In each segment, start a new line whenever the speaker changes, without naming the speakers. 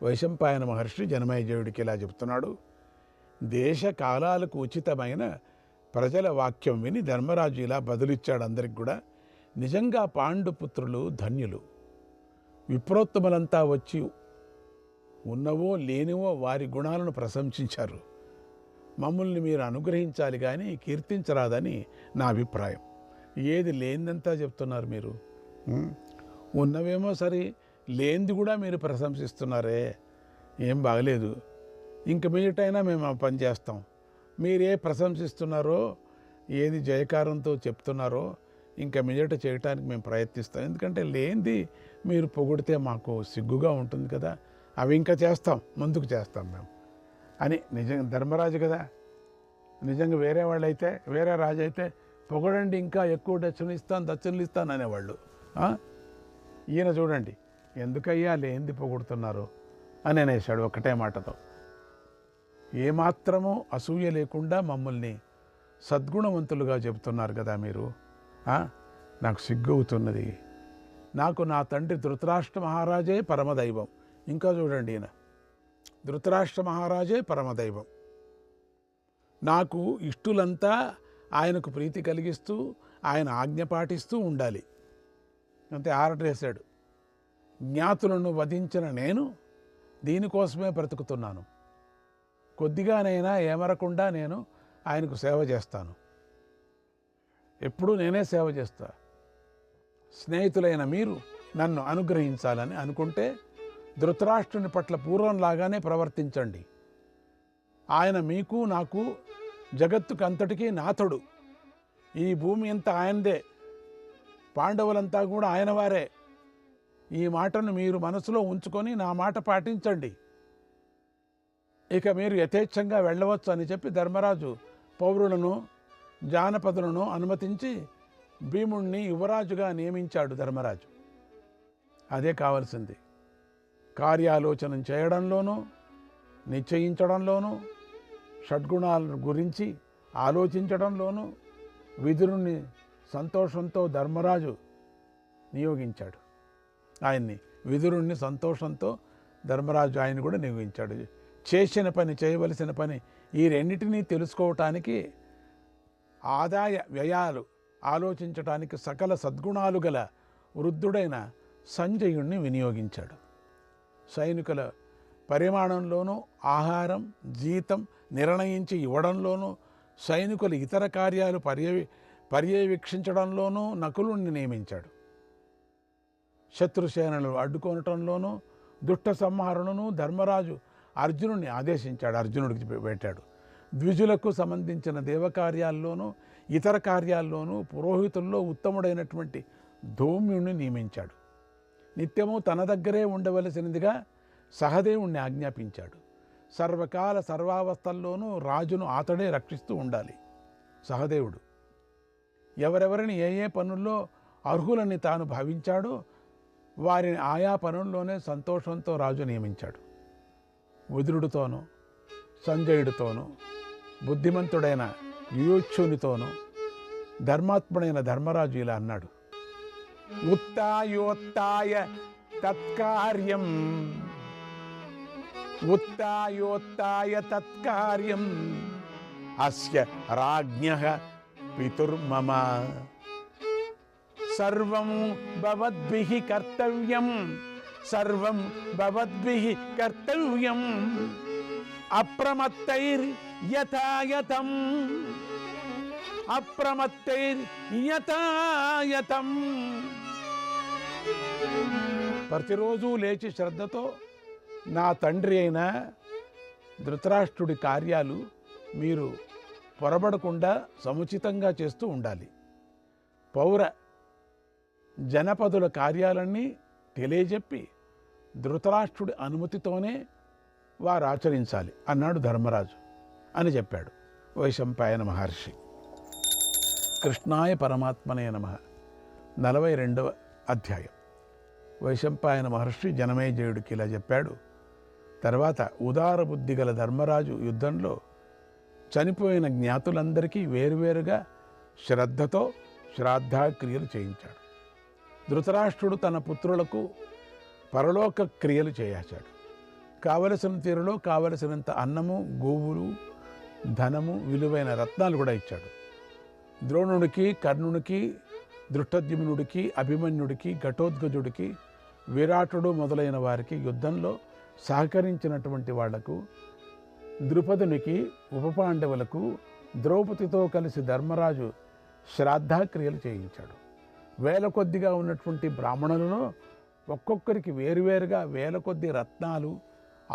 వైశంపాయన మహర్షి జనమేజయుడికి ఇలా చెప్తున్నాడు. దేశ కాలాలకు ఉచితమైన ప్రజల వాక్యం విని ధర్మరాజు ఇలా బదులిచ్చాడు అందరికి కూడా. నిజంగా పాండుపుత్రులు ధన్యులు. విప్రోత్తములంతా వచ్చి ఉన్నవో లేనివో వారి గుణాలను ప్రశంసించారు. మమ్మల్ని మీరు అనుగ్రహించాలి కానీ కీర్తించరాదని నా అభిప్రాయం. ఏది లేనిదంతా చెప్తున్నారు మీరు. ఉన్నవేమో సరే, లేనిది కూడా మీరు ప్రశంసిస్తున్నారే, ఏం బాగలేదు. ఇంక మీటైనా మేము ఆ పని చేస్తాం. మీరే ప్రశంసిస్తున్నారో, ఏది జయకారంతో చెప్తున్నారో ఇంకా మీదట చేయటానికి మేము ప్రయత్నిస్తాం. ఎందుకంటే లేనిది మీరు పొగిడితే మాకు సిగ్గుగా ఉంటుంది కదా, అవి ఇంకా చేస్తాం, ముందుకు చేస్తాం మేము అని. నిజంగా ధర్మరాజు కదా, నిజంగా వేరే వాళ్ళు అయితే, వేరే రాజు అయితే పొగడండి, ఇంకా ఎక్కువ దక్షిణలు ఇస్తాను అనేవాళ్ళు. ఈయన చూడండి, ఎందుకయ్యా లేనిది పొగుడుతున్నారు అని అనేసాడు ఒకటే మాటతో. ఏమాత్రమూ అసూయ లేకుండా మమ్మల్ని సద్గుణవంతులుగా చెబుతున్నారు కదా మీరు. నాకు సిగ్గవుతున్నది. నాకు నా తండ్రి ధృతరాష్ట్ర మహారాజే పరమదైవం. ఇంకా చూడండి, ఈయన ధృతరాష్ట్ర మహారాజే పరమదైవం. నాకు ఇష్టులంతా ఆయనకు ప్రీతి కలిగిస్తూ ఆయన ఆజ్ఞ పాటిస్తూ ఉండాలి. అంతే ఆర్డర్ వేశాడు. జ్ఞాతులను వధించిన నేను దీనికోసమే బ్రతుకుతున్నాను. కొద్దిగానైనా ఏమరకుండా నేను ఆయనకు సేవ చేస్తాను. ఎప్పుడూ నేనే సేవ చేస్తా. స్నేహితులైన మీరు నన్ను అనుగ్రహించాలని అనుకుంటే ధృతరాష్ట్రుని పట్ల పూర్వంలాగానే ప్రవర్తించండి. ఆయన మీకు నాకు జగత్తుకు అంతటికీ నాథుడు. ఈ భూమి అంతా ఆయనదే, పాండవులంతా కూడా ఆయన వారే. ఈ మాటను మీరు మనసులో ఉంచుకొని నా మాట పాటించండి. ఇక మీరు యథేచ్ఛంగా వెళ్ళవచ్చు అని చెప్పి ధర్మరాజు పౌరులను జానపదులను అనుమతించి భీముణ్ణి యువరాజుగా నియమించాడు ధర్మరాజు. అదే కావలసింది. కార్యాలోచన చేయడంలోనూ నిశ్చయించడంలోనూ షడ్గుణాల గురించి ఆలోచించడంలోనూ విదురుణ్ణి సంతోషంతో ధర్మరాజు నియోగించాడు. ఆయన్ని విదురుణ్ణి సంతోషంతో ధర్మరాజు ఆయన కూడా నియోగించాడు. చేసిన పని, చేయవలసిన పని, ఈ రెండింటినీ తెలుసుకోవటానికి, ఆదాయ వ్యయాలు ఆలోచించటానికి సకల సద్గుణాలు గల వృద్ధుడైన సంజయుణ్ణి వినియోగించాడు. సైనికుల పరిమాణంలోనూ ఆహారం జీతం నిర్ణయించి ఇవ్వడంలోనూ సైనికుల ఇతర కార్యాలు పర్యవేక్షించడంలోనూ నకులుణ్ణి నియమించాడు. శత్రుసేనలు అడ్డుకొనటంలోనూ దుష్ట సంహారణను ధర్మరాజు అర్జునుడిని ఆదేశించాడు, అర్జునుడికి పెట్టాడు. ద్విజులకు సంబంధించిన దేవకార్యాల్లోనూ ఇతర కార్యాల్లోనూ పురోహితుల్లో ఉత్తముడైనటువంటి ధౌమ్యుణ్ణి నియమించాడు. నిత్యము తన దగ్గరే ఉండవలసినదిగా సహదేవుణ్ణి ఆజ్ఞాపించాడు. సర్వకాల సర్వావస్థల్లోనూ రాజును అతడే రక్షిస్తూ ఉండాలి సహదేవుడు. ఎవరెవరిని ఏ ఏ పనుల్లో అర్హులని తాను భావించాడో వారిని ఆయా పనుల్లోనే సంతోషంతో రాజు నియమించాడు. విదురుడితోనూ సంజయుడితోనూ బుద్ధిమంతుడైన యుయుత్సునితోనూ ధర్మాత్ముడైన ధర్మరాజు ఇలా అన్నాడు. ఉత్తాయోత్తాయ తత్కార్యం, ఉత్తాయోత్తాయ తత్కార్యం అస్య రాజ్ఞః పితుర్మమ సర్వం భవద్భిః కర్తవ్యం, సర్వం భవద్భిః కర్తవ్యం అప్రమత్తైర్యథాయథం, అప్రమత్తైర్యథాయథం. ప్రతిరోజు లేచి శ్రద్ధతో నా తండ్రి అయిన ధృతరాష్ట్రుడి కార్యాలు మీరు పొరబడకుండా సముచితంగా చేస్తూ ఉండాలి. పౌర జనపదుల కార్యాలన్నీ తెలియజెప్పి ధృతరాష్ట్రుడి అనుమతితోనే వారు ఆచరించాలి అన్నాడు ధర్మరాజు అని చెప్పాడు వైశంపాయన మహర్షి. కృష్ణాయ పరమాత్మనే నమః. 42వ అధ్యాయం. వైశంపాయన మహర్షి జనమేజయుడికి ఇలా చెప్పాడు. తర్వాత ఉదార బుద్ధి గల ధర్మరాజు యుద్ధంలో చనిపోయిన జ్ఞాతులందరికీ వేరువేరుగా శ్రద్ధతో శ్రాద్ధాక్రియలు చేయించాడు. ధృతరాష్ట్రుడు తన పుత్రులకు పరలోక క్రియలు చేయించాడు. కావలసిన తీరులో కావలసినంత అన్నము, గోవులు, ధనము, విలువైన రత్నాలు కూడా ఇచ్చాడు. ద్రోణుడికి, కర్ణుడికి, దృష్టద్యుమ్నుడికి, అభిమన్యుడికి, ఘటోద్గజుడికి, విరాటుడు మొదలైన వారికి యుద్ధంలో సహకరించినటువంటి వాళ్లకు, ద్రుపదునికి, ఉపపాండవులకు, ద్రౌపదితో కలిసి ధర్మరాజు శ్రాద్ధక్రియలు చేయించాడు. వేల కొద్దిగా ఉన్నటువంటి బ్రాహ్మణులను ఒక్కొక్కరికి వేరువేరుగా వేల కొద్ది రత్నాలు,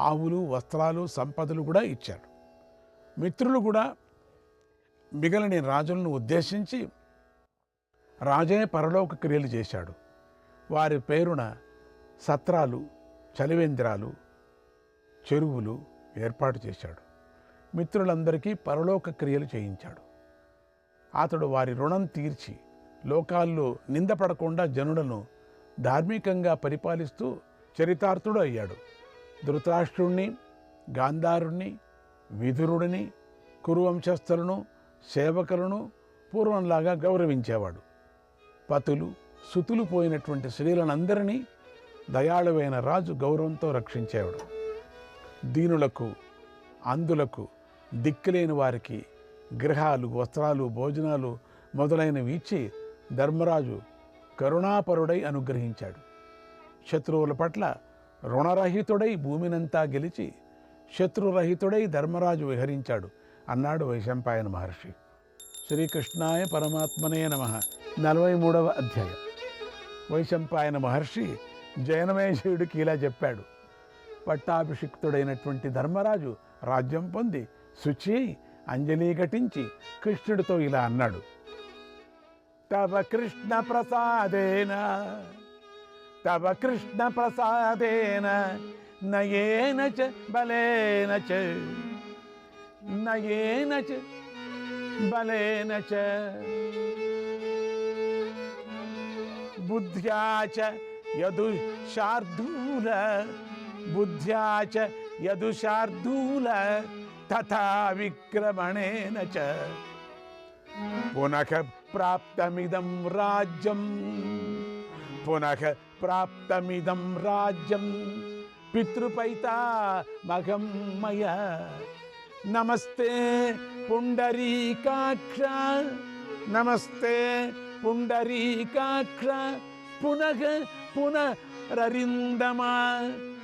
ఆవులు, వస్త్రాలు, సంపదలు కూడా ఇచ్చాడు. మిత్రులు కూడా మిగిలిన రాజులను ఉద్దేశించి రాజే పరలోక క్రియలు చేశాడు. వారి పేరున సత్రాలు, చలివేంద్రాలు, చెరువులు ఏర్పాటు చేశాడు. మిత్రులందరికీ పరలోక క్రియలు చేయించాడు. అతడు వారి రుణం తీర్చి లోకాల్లో నిందపడకుండా జనులను ధార్మికంగా పరిపాలిస్తూ చరితార్థుడు అయ్యాడు. ధృతరాష్ట్రుణ్ణి, గాంధారుణ్ణి, విదురుడిని, కురువంశస్థులను, సేవకులను పూర్వంలాగా గౌరవించేవాడు. పతులు, సుతులు పోయినటువంటి స్త్రీలనందరినీ దయాళువైన రాజు గౌరవంతో రక్షించేవాడు. దీనులకు, అందులకు, దిక్కులేని వారికి గృహాలు, వస్త్రాలు, భోజనాలు మొదలైనవి ఇచ్చి ధర్మరాజు కరుణాపరుడై అనుగ్రహించాడు. శత్రువుల పట్ల రుణరహితుడై భూమినంతా గెలిచి శత్రురహితుడై ధర్మరాజు విహరించాడు అన్నాడు వైశంపాయన మహర్షి. శ్రీకృష్ణాయ పరమాత్మనే నమః. 43వ అధ్యాయం. వైశంపాయన మహర్షి జనమేజయుడికి ఇలా చెప్పాడు. పట్టాభిషిక్తుడైనటువంటి ధర్మరాజు రాజ్యం పొంది శుచి అంజలి ఘటించి కృష్ణుడితో ఇలా అన్నాడు. తవ కృష్ణ ప్రసాదేన, తవ కృష్ణ ప్రసాదేన, నయేన చ బలేన చ, నయేన చ బలేన చ, బుద్ధ్యా చ యదుశార్దూల, బుద్ధ్యా చ యదుశార్దూల, తథా విక్రమణేన చ పునః ప్రాప్తమిదం రాజ్యం, పునః ప్రాప్తమిదం రాజ్యం పితృపైతామహం మయా. నమస్తే పుండరీకాక్ష, నమస్తే పుండరీకాక్ష, పునః పునరరిందమ,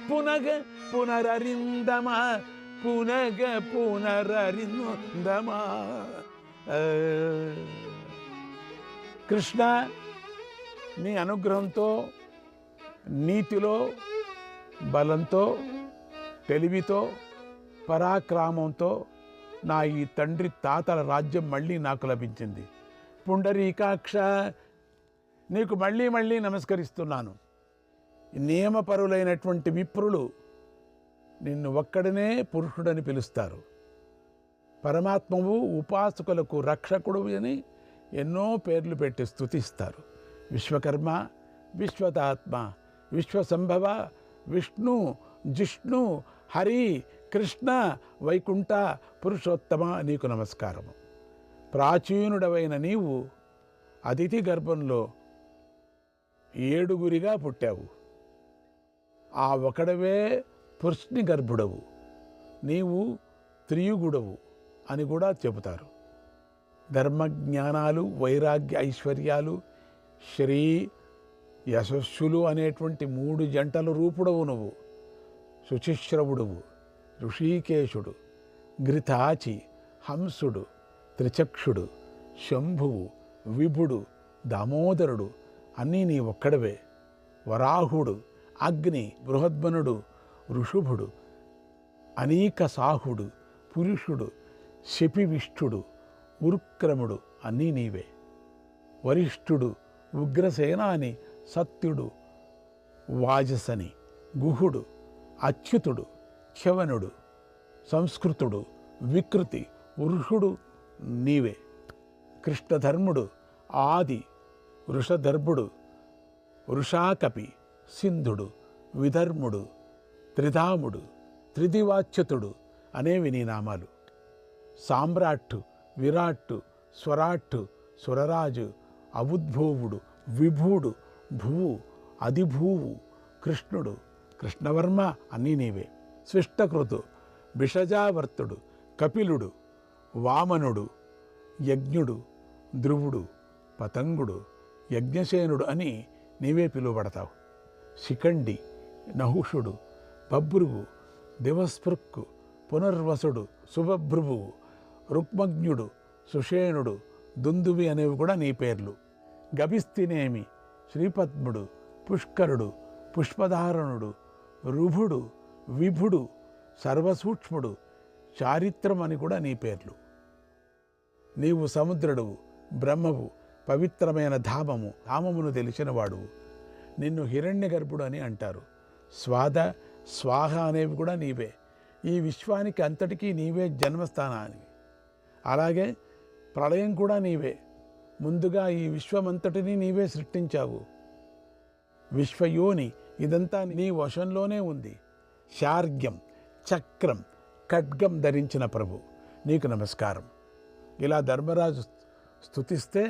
పునః పునరరిందమ, పునః పునరరిందమ. కృష్ణ, నీ అనుగ్రహంతో, నీతిలో, బలంతో, తెలివితో, పరాక్రమంతో నా ఈ తండ్రి తాతల రాజ్యం మళ్ళీ నాకు లభించింది. పుండరీకాక్ష, నీకు మళ్ళీ మళ్ళీ నమస్కరిస్తున్నాను. నియమపరులైనటువంటి విప్రులు నిన్ను ఒక్కడనే పురుషుడని పిలుస్తారు. పరమాత్మవు ఉపాసకులకు రక్షకుడు అని ఎన్నో పేర్లు పెట్టి స్తుతిస్తారు. విశ్వకర్మ, విశ్వతాత్మ, విశ్వసంభవ, విష్ణు, జిష్ణు, హరి, కృష్ణ, వైకుంఠ, పురుషోత్తమ, నీకు నమస్కారము. ప్రాచీనుడవైన నీవు అతిథి గర్భంలో 7గురిగా పుట్టావు. ఆ ఒకడవే పురుషుని గర్భుడవు. నీవు త్రియుగుడవు అని కూడా చెబుతారు. ధర్మజ్ఞానాలు, వైరాగ్య, ఐశ్వర్యాలు, శ్రీ, యశస్సులు అనేటువంటి 3 జంటల రూపుడవు నువ్వు. శుచిశ్రవుడువు, ఋషికేశుడు, ఘృతాచి, హంసుడు, త్రిచక్షుడు, శంభువు, విభుడు, దామోదరుడు అన్నీ నీ ఒక్కడవే. వరాహుడు, అగ్ని, బృహద్మనుడు, ఋషుభుడు, అనేక సాహుడు, పురుషుడు, శపివిష్ఠుడు, ఉరుక్రముడు అన్నీ నీవే. వరిష్ఠుడు, ఉగ్రసేనాని, సత్యుడు, వాజసని, గుహుడు, అచ్యుతుడు, క్షవనుడు, సంస్కృతుడు, వికృతి, వృషుడు నీవే. కృష్ణధర్ముడు, ఆది, వృషధర్ముడు, వృషాకపి, సింధుడు, విధర్ముడు, త్రిధాముడు, త్రిదివాచ్యుతుడు అనేవి నీ నామాలు. సామ్రాట్టు, విరాట్టు, స్వరాట్టు, సురరాజు, అవుద్భోవుడు, విభూడు, భువు, అధిభూవు, కృష్ణుడు, కృష్ణవర్మ అన్నీ నీవే. స్విష్టకృతు, భిషజావర్తుడు, కపిలుడు, వామనుడు, యజ్ఞుడు, ధ్రువుడు, పతంగుడు, యజ్ఞసేనుడు అని నీవే పిలువబడతావు. శిఖండి, నహుషుడు, బభ్రువు, దివస్పృక్కు, పునర్వసుడు, శుభభ్రువువు, రుక్మజ్ఞుడు, సుషేణుడు, దుందువి అనేవి కూడా నీ పేర్లు. గభిస్తినేమి, శ్రీపద్ముడు, పుష్కరుడు, పుష్పధారణుడు, రుభుడు, విభుడు, సర్వసూక్ష్ముడు, చారిత్రం అని కూడా నీ పేర్లు. నీవు సముద్రుడువు, బ్రహ్మవు, పవిత్రమైన ధామమును తెలిసినవాడువు. నిన్ను హిరణ్య గర్భుడు అని అంటారు. స్వాద, స్వాహ అనేవి కూడా నీవే. ఈ విశ్వానికి అంతటికీ నీవే జన్మస్థానాన్ని. అలాగే ప్రళయం కూడా నీవే. ముందుగా ఈ విశ్వమంతటినీ నీవే సృష్టించావు. విశ్వయోని ఇదంతా నీ వశంలోనే ఉంది. శార్గ్యం, చక్రం, ఖడ్గం ధరించిన ప్రభు నీకు నమస్కారం. ఇలా ధర్మరాజు స్తుతిస్తే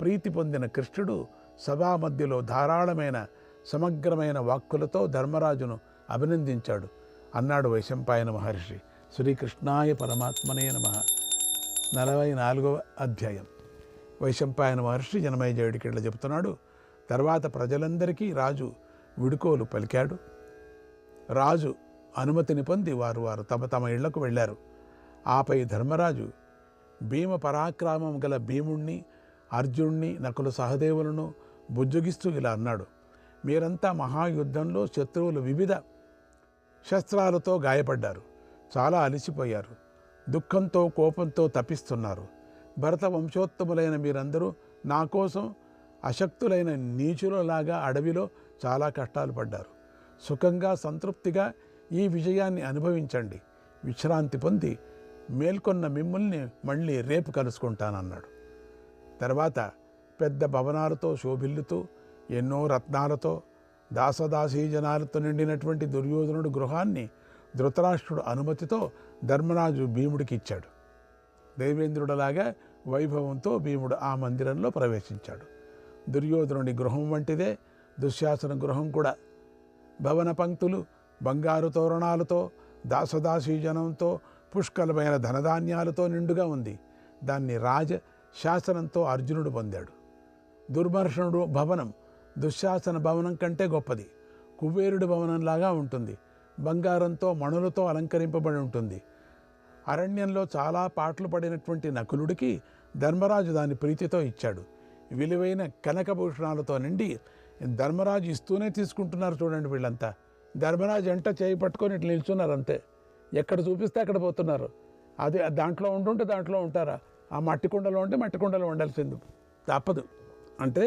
ప్రీతి పొందిన కృష్ణుడు సభా మధ్యలో ధారాళమైన సమగ్రమైన వాక్కులతో ధర్మరాజును అభినందించాడు. అన్నాడు వైశంపాయన మహర్షి. శ్రీకృష్ణాయ పరమాత్మనే నమః. 44వ అధ్యాయం. వైశంపాయన మహర్షి జనమేజయుడికి ఇట్లా చెబుతున్నాడు. తర్వాత ప్రజలందరికీ రాజు విడుకోలు పలికాడు. రాజు అనుమతిని పొంది వారు తమ తమ ఇళ్లకు వెళ్ళారు. ఆపై ధర్మరాజు భీమ పరాక్రమం గల భీముణ్ణి, అర్జునుణ్ణి, నకుల సహదేవులను బుజ్జగిస్తూ ఇలా అన్నాడు. మీరంతా మహాయుద్ధంలో శత్రువులు వివిధ శస్త్రాలతో గాయపడ్డారు. చాలా అలసిపోయారు. దుఃఖంతో కోపంతో తపిస్తున్నారు. భరత వంశోత్తములైన మీరందరూ నా కోసం అశక్తులైన నీచులలాగా అడవిలో చాలా కష్టాలు పడ్డారు. సుఖంగా సంతృప్తిగా ఈ విజయాన్ని అనుభవించండి. విశ్రాంతి పొంది మేల్కొన్న మిమ్మల్ని మళ్ళీ రేపు కలుసుకుంటానన్నాడు. తర్వాత పెద్ద భవనాలతో శోభిల్లుతూ ఎన్నో రత్నాలతో దాసదాసీ జనాలతో నిండినటువంటి దుర్యోధనుడు గృహాన్ని ధృతరాష్ట్రుడు అనుమతితో ధర్మరాజు భీముడికి ఇచ్చాడు. దేవేంద్రుడిలాగా వైభవంతో భీముడు ఆ మందిరంలో ప్రవేశించాడు. దుర్యోధనుడి గృహం వంటిదే దుశ్శాసన గృహం కూడా. భవన పంక్తులు బంగారు తోరణాలతో, దాసదాసీ జనంతో, పుష్కలమైన ధనధాన్యాలతో నిండుగా ఉంది. దాన్ని రాజ శాసనంతో అర్జునుడు పొందాడు. దుర్మర్షణుడు భవనం దుశ్శాసన భవనం కంటే గొప్పది. కుబేరుడి భవనంలాగా ఉంటుంది. బంగారంతో, మణులతో అలంకరింపబడి ఉంటుంది. అరణ్యంలో చాలా పాటలు పడినటువంటి నకులుడికి ధర్మరాజు దాని ప్రీతితో ఇచ్చాడు. విలువైన కనకభూషణాలతో నిండి ధర్మరాజు ఇస్తూనే తీసుకుంటున్నారు. చూడండి వీళ్ళంతా ధర్మరాజు ఎంట చేయి పట్టుకొని ఇట్లా నిల్చున్నారు అంతే. ఎక్కడ చూపిస్తే అక్కడ పోతున్నారు. అది దాంట్లో ఉంటుంటే దాంట్లో ఉంటారా? ఆ మట్టి కుండలో ఉంటే మట్టి కుండలో ఉండాల్సింది తప్పదు. అంటే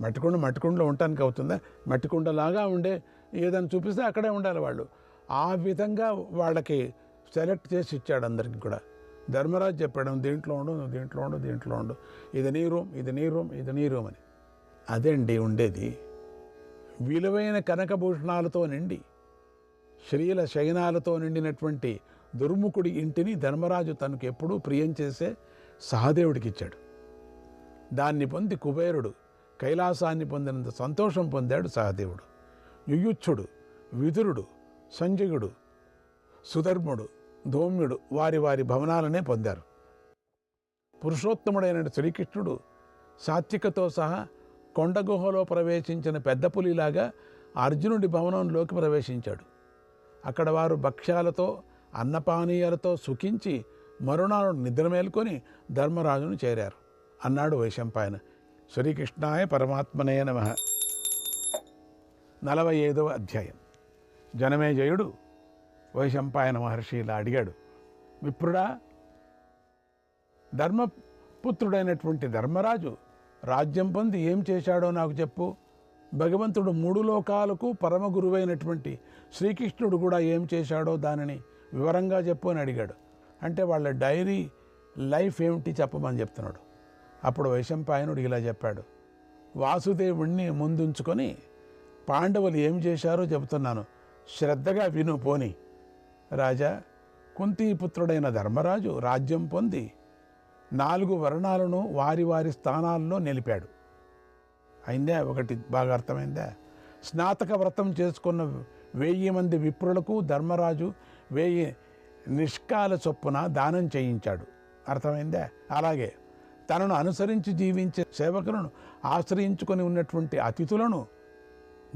మట్టికుండలో ఉండటానికి అవుతుందా? మట్టి కుండలాగా ఉండే ఏదైనా చూపిస్తే అక్కడే ఉండాలి వాళ్ళు. ఆ విధంగా వాళ్ళకి సెలెక్ట్ చేసి ఇచ్చాడు అందరికీ కూడా. ధర్మరాజు చెప్పాడు, దీంట్లో ఉండు, దీంట్లో ఉండు, దీంట్లో ఉండు, ఇది నీ రూమ్, ఇది నీ రూమ్, ఇది నీ రూమ్ అని. అదేండి ఉండేది. విలువైన కనకభూషణాలతో నిండి శ్రీల శయనాలతో నిండినటువంటి దుర్ముఖుడి ఇంటిని ధర్మరాజు తనకు ఎప్పుడూ ప్రియం చేసే సహదేవుడికి ఇచ్చాడు. దాన్ని పొంది కుబేరుడు కైలాసాన్ని పొందినంత సంతోషం పొందాడు సహదేవుడు. యుయుచ్చుడు, విదురుడు, సంజయుడు, సుధర్ముడు, ధౌమ్యుడు వారి వారి భవనాలనే పొందారు. పురుషోత్తముడైన శ్రీకృష్ణుడు సాత్వికతో సహా కొండగుహలో ప్రవేశించిన పెద్ద పులిలాగా అర్జునుడి భవనంలోకి ప్రవేశించాడు. అక్కడ వారు భక్ష్యాలతో అన్నపానీయాలతో సుఖించి మరునాడు నిద్రమేల్కొని ధర్మరాజును చేరారు. అన్నాడు వైశంపాయన. శ్రీకృష్ణాయ పరమాత్మనే నమః. 45వ అధ్యాయం. జనమేజయుడు వైశంపాయన మహర్షి ఇలా అడిగాడు. విప్రుడా, ధర్మపుత్రుడైనటువంటి ధర్మరాజు రాజ్యం పొంది ఏం చేశాడో నాకు చెప్పు. భగవంతుడు 3 లోకాలకు పరమ గురువైనటువంటి శ్రీకృష్ణుడు కూడా ఏం చేశాడో దానిని వివరంగా చెప్పు అని అడిగాడు. అంటే వాళ్ళ డైరీ లైఫ్ ఏమిటి చెప్పమని చెప్తున్నాడు. అప్పుడు వైశంపాయనుడు ఇలా చెప్పాడు. వాసుదేవుణ్ణి ముందుంచుకొని పాండవులు ఏం చేశారో చెబుతున్నాను, శ్రద్ధగా విను పోని. రాజా, కుంతీపుత్రుడైన ధర్మరాజు రాజ్యం పొంది 4 వర్ణాలను వారి వారి స్థానాల్లో నిలిపాడు. అయిందా? ఒకటి బాగా అర్థమైందా? స్నాతక వ్రతం చేసుకున్న 1000 మంది విప్రులకు ధర్మరాజు 1000 నిష్కాల చొప్పున దానం చేయించాడు. అర్థమైందా? అలాగే తనను అనుసరించి జీవించే సేవకులను, ఆశ్రయించుకొని ఉన్నటువంటి అతిథులను,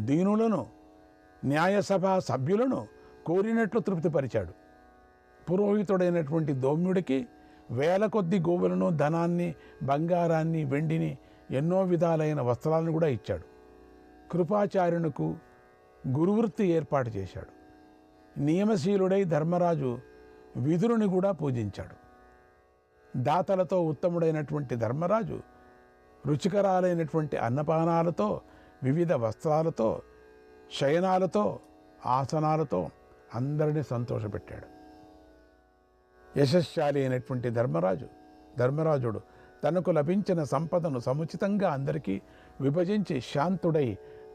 దీనులను, న్యాయసభ సభ్యులను కోరినట్లు తృప్తిపరిచాడు. పురోహితుడైనటువంటి దౌమ్యుడికి 1000 కొద్ది గోవులను, ధనాన్ని, బంగారాన్ని, వెండిని, ఎన్నో విధాలైన వస్త్రాలను కూడా ఇచ్చాడు. కృపాచార్యునకు గురువృత్తి ఏర్పాటు చేశాడు. నియమశీలుడై ధర్మరాజు విదురుని కూడా పూజించాడు. దాతలతో ఉత్తముడైనటువంటి ధర్మరాజు రుచికరాలైనటువంటి అన్నపానాలతో, వివిధ వస్త్రాలతో, శయనాలతో, ఆసనాలతో అందరినీ సంతోషపెట్టాడు. యశస్శాలి అయినటువంటి ధర్మరాజుడు తనకు లభించిన సంపదను సముచితంగా అందరికీ విభజించి శాంతుడై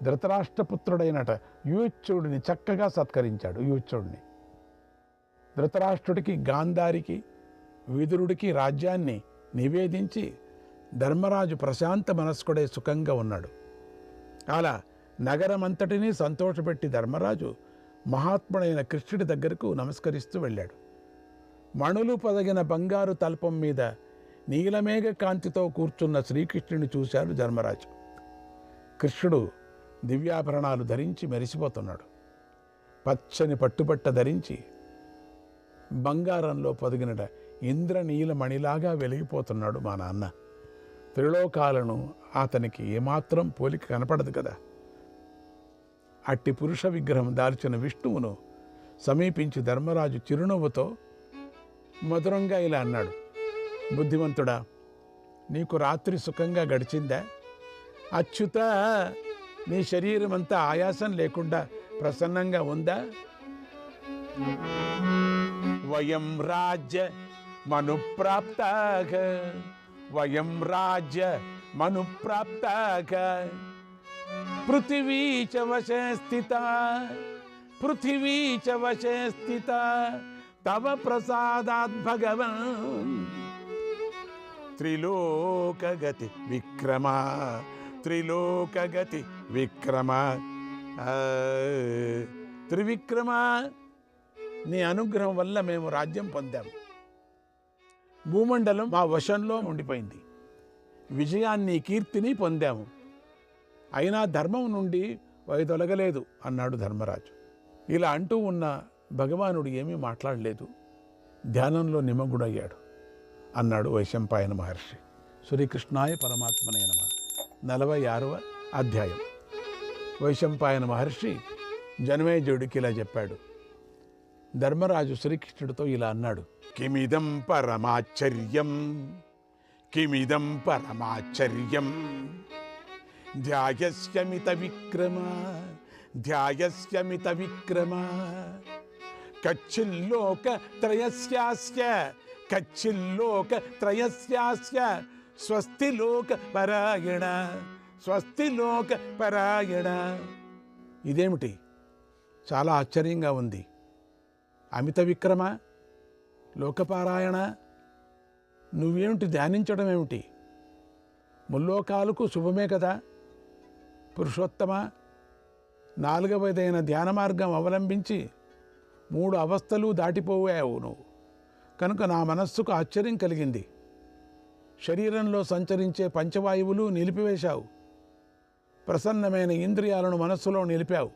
ధృతరాష్ట్రపుత్రుడైనట యూచ్యుడిని చక్కగా సత్కరించాడు. యూచ్యుడిని ధృతరాష్ట్రుడికి, గాంధారికి, విదురుడికి రాజ్యాన్ని నివేదించి ధర్మరాజు ప్రశాంత మనస్కుడై సుఖంగా ఉన్నాడు. అలా నగరమంతటినీ సంతోషపెట్టి ధర్మరాజు మహాత్ముడైన కృష్ణుడి దగ్గరకు నమస్కరిస్తూ వెళ్ళాడు. మణులు పొదగిన బంగారు తల్పం మీద నీలమేఘ కాంతితో కూర్చున్న శ్రీకృష్ణుని చూశాడు ధర్మరాజు. కృష్ణుడు దివ్యాభరణాలు ధరించి మెరిసిపోతున్నాడు. పచ్చని పట్టుబట్ట ధరించి బంగారంలో పొదిగినట ఇంద్రనీలమణిలాగా వెలిగిపోతున్నాడు మా నాన్న. త్రిలోకాలను అతనికి ఏమాత్రం పోలిక కనపడదు కదా. అట్టి పురుష విగ్రహం దాల్చిన విష్ణువును సమీపించి ధర్మరాజు చిరునవ్వుతో మధురంగా ఇలా అన్నాడు: బుద్ధిమంతుడా, నీకు రాత్రి సుఖంగా గడిచిందా? అచ్యుత, నీ శరీరం అంతా ఆయాసం లేకుండా ప్రసన్నంగా ఉందా? వయం రాజ్య మనుప్రాప్తాః, వయం రాజ్య మనుప్రాప్తాః, పృథివీ చ వశే స్థితా, పృథివీ చ వశే స్థితా, తవ ప్రసాదాత్ భగవన్ త్రిలోకగతి విక్రమ, త్రిలోకగతి విక్రమ. త్రివిక్రమ, నీ అనుగ్రహం వల్ల మేము రాజ్యం పొందాము. భూమండలం మా వశంలో ఉండిపోయింది. విజయాన్ని, కీర్తిని పొందాము. అయినా ధర్మం నుండి వైదొలగలేదు అన్నాడు ధర్మరాజు. ఇలా అంటూ ఉన్న భగవానుడు ఏమీ మాట్లాడలేదు, ధ్యానంలో నిమగ్నుడయ్యాడు అన్నాడు వైశంపాయన మహర్షి. శ్రీకృష్ణాయ పరమాత్మనే నమః. 46వ అధ్యాయం. వైశంపాయన మహర్షి జనమేజయుడికి ఇలా చెప్పాడు. ధర్మరాజు శ్రీకృష్ణుడితో ఇలా అన్నాడు: కిమిదం పరమాశ్చర్యం, కిమిదం పరమాశ్చర్యం, ధ్యాయస్యమిత విక్రమ, ధ్యాయస్యమిత విక్రమ, కచ్చిల్లోక త్రయస్యాస్య, కచ్చిల్లోక త్రయస్యాస్య, స్వస్తి లోక పరాయణ, స్వస్తి లోక పరాయణ. ఇదేమిటి? చాలా ఆశ్చర్యంగా ఉంది. అమిత విక్రమ, లోకపారాయణ, నువ్వేమిటి ధ్యానించడం ఏమిటి? ముల్లోకాలకు శుభమే కదా. పురుషోత్తమ, 4వదైన ధ్యాన మార్గం అవలంబించి 3 అవస్థలు దాటిపోయావు నువ్వు. కనుక నా మనస్సుకు ఆశ్చర్యం కలిగింది. శరీరంలో సంచరించే పంచవాయువులు నిలిపివేశావు. ప్రసన్నమైన ఇంద్రియాలను మనస్సులో నిలిపావు.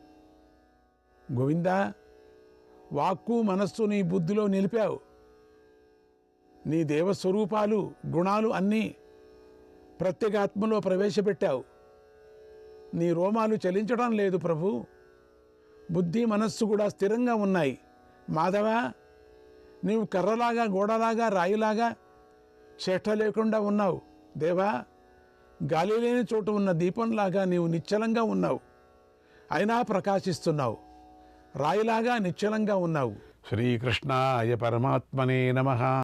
గోవిందా, వాక్కు మనస్సు నీ బుద్ధిలో నిలిపావు. నీ దేవస్వరూపాలు, గుణాలు అన్నీ ప్రత్యేగాత్మలో ప్రవేశపెట్టావు. నీ రోమాలు చలించడం లేదు ప్రభు. బుద్ధి, మనస్సు కూడా స్థిరంగా ఉన్నాయి. మాధవ, నీవు కర్రలాగా, గోడలాగా, రాయిలాగా చేష్ట లేకుండా ఉన్నావు. దేవా, గాలి లేని చోటు ఉన్న దీపంలాగా నీవు నిశ్చలంగా ఉన్నావు. అయినా ప్రకాశిస్తున్నావు. రాయిలాగా నిశ్చలంగా ఉన్నావు. శ్రీకృష్ణాయ పరమాత్మనే నమః.